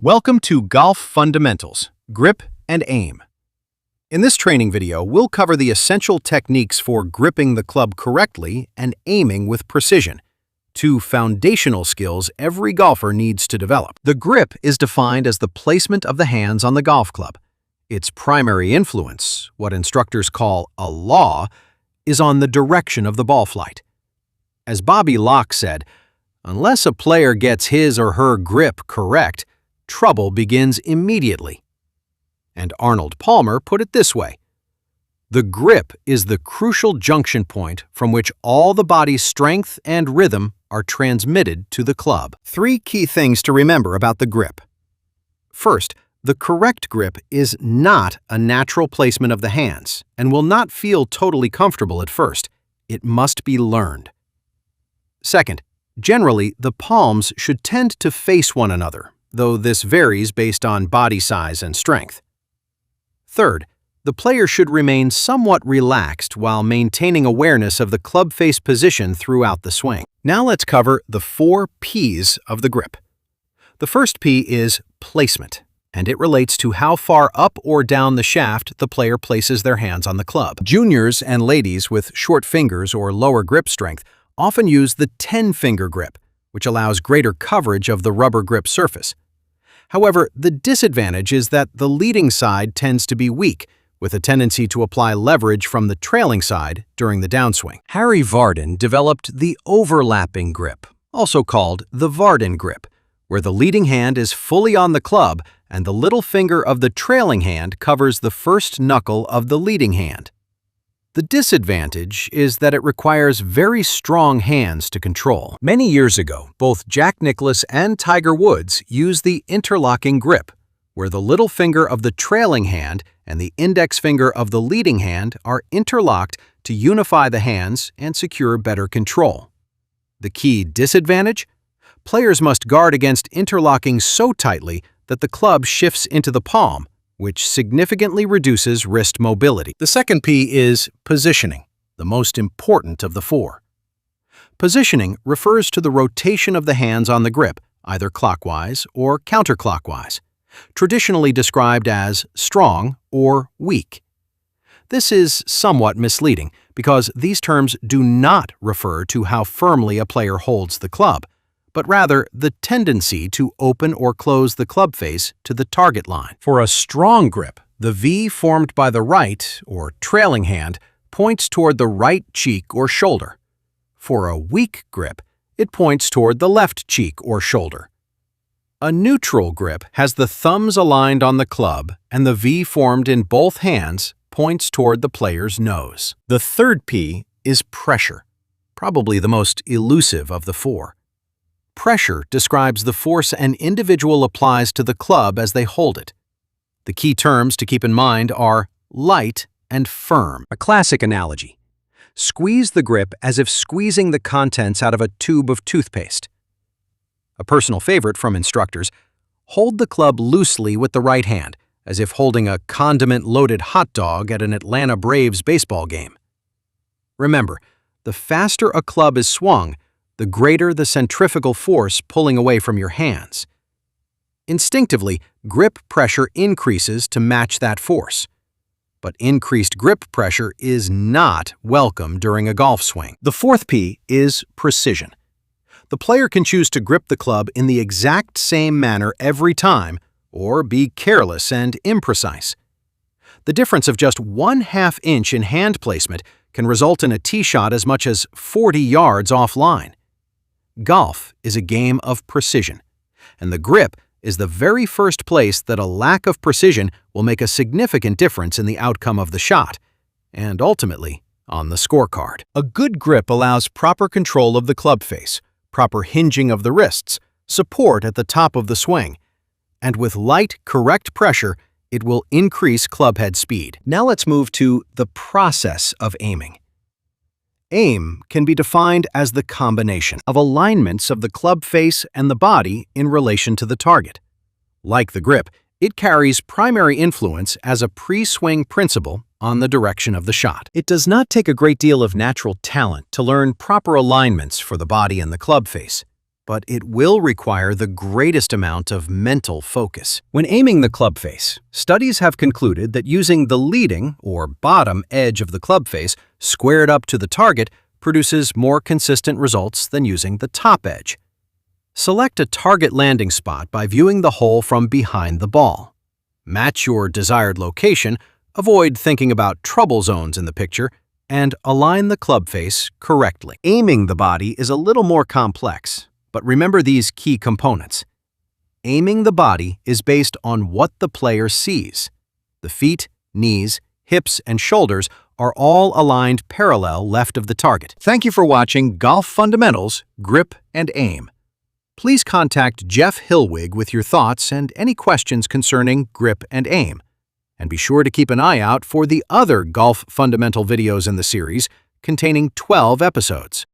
Welcome to Golf Fundamentals, Grip and Aim. In this training video, we'll cover the essential techniques for gripping the club correctly and aiming with precision, two foundational skills every golfer needs to develop. The grip is defined as the placement of the hands on the golf club. Its primary influence, what instructors call a law, is on the direction of the ball flight. As Bobby Locke said, unless a player gets his or her grip correct, trouble begins immediately. And Arnold Palmer put it this way: the grip is the crucial junction point from which all the body's strength and rhythm are transmitted to the club. Three key things to remember about the grip. First, the correct grip is not a natural placement of the hands and will not feel totally comfortable at first. It must be learned. Second, generally, the palms should tend to face one another, though this varies based on body size and strength. Third, the player should remain somewhat relaxed while maintaining awareness of the club face position throughout the swing. Now let's cover the 4 P's of the grip. The first P is placement, and it relates to how far up or down the shaft the player places their hands on the club. Juniors and ladies with short fingers or lower grip strength often use the 10-finger grip, which allows greater coverage of the rubber grip surface. However, the disadvantage is that the leading side tends to be weak, with a tendency to apply leverage from the trailing side during the downswing. Harry Vardon developed the overlapping grip, also called the Vardon grip, where the leading hand is fully on the club and the little finger of the trailing hand covers the first knuckle of the leading hand. The disadvantage is that it requires very strong hands to control. Many years ago, both Jack Nicklaus and Tiger Woods used the interlocking grip, where the little finger of the trailing hand and the index finger of the leading hand are interlocked to unify the hands and secure better control. The key disadvantage? Players must guard against interlocking so tightly that the club shifts into the palm, which significantly reduces wrist mobility. The second P is positioning, the most important of the 4. Positioning refers to the rotation of the hands on the grip, either clockwise or counterclockwise, traditionally described as strong or weak. This is somewhat misleading because these terms do not refer to how firmly a player holds the club, but rather the tendency to open or close the club face to the target line. For a strong grip, the V formed by the right, or trailing hand, points toward the right cheek or shoulder. For a weak grip, it points toward the left cheek or shoulder. A neutral grip has the thumbs aligned on the club and the V formed in both hands points toward the player's nose. The third P is pressure, probably the most elusive of the 4. Pressure describes the force an individual applies to the club as they hold it. The key terms to keep in mind are light and firm. A classic analogy: squeeze the grip as if squeezing the contents out of a tube of toothpaste. A personal favorite from instructors: hold the club loosely with the right hand, as if holding a condiment-loaded hot dog at an Atlanta Braves baseball game. Remember, the faster a club is swung, the greater the centrifugal force pulling away from your hands. Instinctively, grip pressure increases to match that force. But increased grip pressure is not welcome during a golf swing. The fourth P is precision. The player can choose to grip the club in the exact same manner every time, or be careless and imprecise. The difference of just 1/2 inch in hand placement can result in a tee shot as much as 40 yards offline. Golf is a game of precision, and the grip is the very first place that a lack of precision will make a significant difference in the outcome of the shot, and ultimately, on the scorecard. A good grip allows proper control of the club face, proper hinging of the wrists, support at the top of the swing, and with light, correct pressure, it will increase club head speed. Now let's move to the process of aiming. Aim can be defined as the combination of alignments of the club face and the body in relation to the target. Like the grip, it carries primary influence as a pre-swing principle on the direction of the shot. It does not take a great deal of natural talent to learn proper alignments for the body and the club face. but it will require the greatest amount of mental focus. When aiming the club face, studies have concluded that using the leading or bottom edge of the club face squared up to the target produces more consistent results than using the top edge. Select a target landing spot by viewing the hole from behind the ball. Match your desired location, avoid thinking about trouble zones in the picture, and align the club face correctly. Aiming the body is a little more complex, but remember these key components. Aiming the body is based on what the player sees. The feet, knees, hips, and shoulders are all aligned parallel left of the target. Thank you for watching Golf Fundamentals, Grip and Aim. Please contact Jeff Hilwig with your thoughts and any questions concerning grip and aim. And be sure to keep an eye out for the other golf fundamental videos in the series, containing 12 episodes.